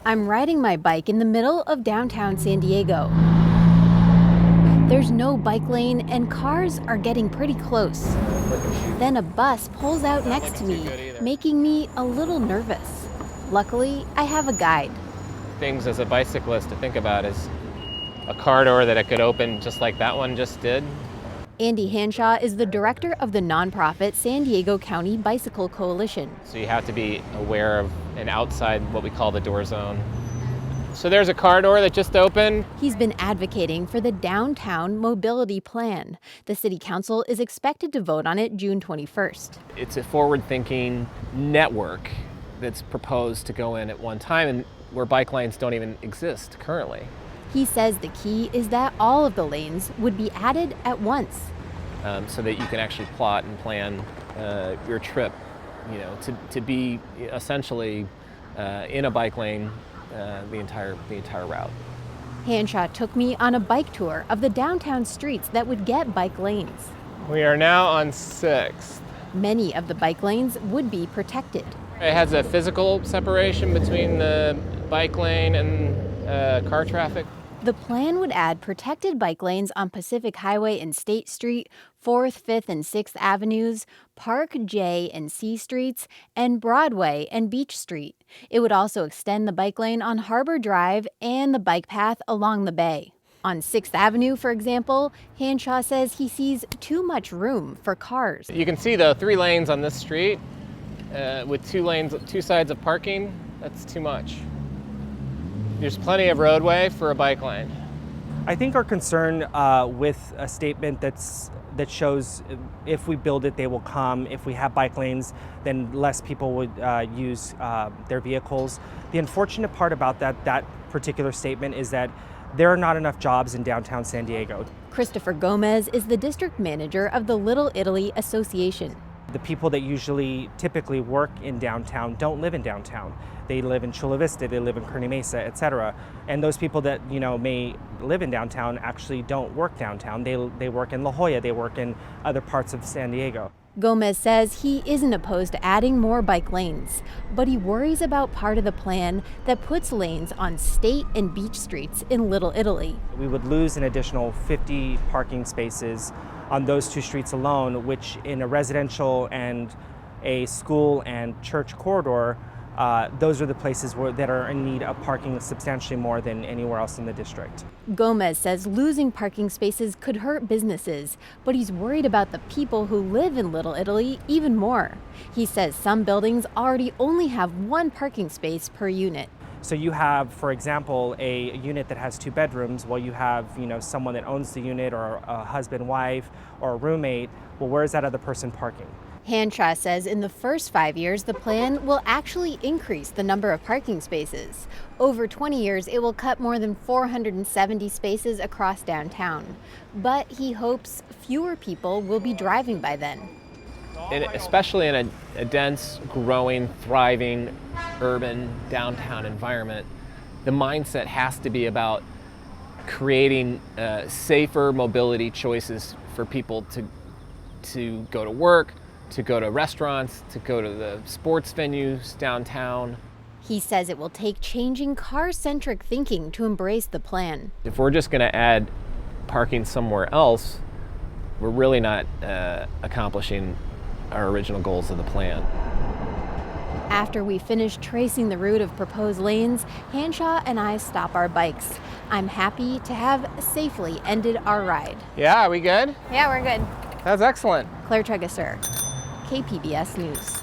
I'm riding my bike in the middle of downtown San Diego. There's no bike lane and cars are getting pretty close. Then a bus pulls out next to me, making me a little nervous. Luckily, I have a guide. Things as a bicyclist to think about is a car door that it could open just like that one just did. Andy Hanshaw is the director of the nonprofit San Diego County Bicycle Coalition. So you have to be aware of an outside, what we call the door zone. So there's a car door that just opened. He's been advocating for the downtown mobility plan. The city council is expected to vote on it June 21st. It's a forward-thinking network that's proposed to go in at one time and where bike lanes don't even exist currently. He says the key is that all of the lanes would be added at once. So that you can actually plot and plan your trip, to be essentially in a bike lane the entire route. Hanshaw took me on a bike tour of the downtown streets that would get bike lanes. We are now on 6th. Many of the bike lanes would be protected. It has a physical separation between the bike lane and car traffic. The plan would add protected bike lanes on Pacific Highway and State Street, 4th, 5th, and 6th Avenues, Park, J, and C Streets, and Broadway and Beach Street. It would also extend the bike lane on Harbor Drive and the bike path along the bay. On 6th Avenue, for example, Hanshaw says he sees too much room for cars. You can see the 3 lanes on this street with 2 lanes, 2 sides of parking. That's too much. There's plenty of roadway for a bike lane. I think our concern with a statement that shows if we build it, they will come. If we have bike lanes, then less people would use their vehicles. The unfortunate part about that particular statement is that there are not enough jobs in downtown San Diego. Christopher Gomez is the district manager of the Little Italy Association. The people that typically work in downtown don't live in downtown. They live in Chula Vista, they live in Kearny Mesa, etc. And those people that may live in downtown actually don't work downtown. They work in La Jolla, they work in other parts of San Diego. Gomez says he isn't opposed to adding more bike lanes, but he worries about part of the plan that puts lanes on State and Beach Streets in Little Italy. We would lose an additional 50 parking spaces on those 2 streets alone, which in a residential and a school and church corridor, those are the places that are in need of parking substantially more than anywhere else in the district. Gomez says losing parking spaces could hurt businesses, but he's worried about the people who live in Little Italy even more. He says some buildings already only have 1 parking space per unit. So you have, for example, a unit that has 2 bedrooms. Well, you have, someone that owns the unit or a husband, wife, or a roommate. Well, where is that other person parking? Hanshaw says in the first 5 years, the plan will actually increase the number of parking spaces. Over 20 years, it will cut more than 470 spaces across downtown. But he hopes fewer people will be driving by then. Especially in a dense, growing, thriving, urban downtown environment, the mindset has to be about creating safer mobility choices for people to go to work, to go to restaurants, to go to the sports venues downtown. He says it will take changing car-centric thinking to embrace the plan. If we're just going to add parking somewhere else, we're really not accomplishing our original goals of the plan. After we finish tracing the route of proposed lanes, Hanshaw and I stop our bikes. I'm happy to have safely ended our ride. Yeah, are we good? Yeah, we're good. That's excellent. Claire Trageser, KPBS News.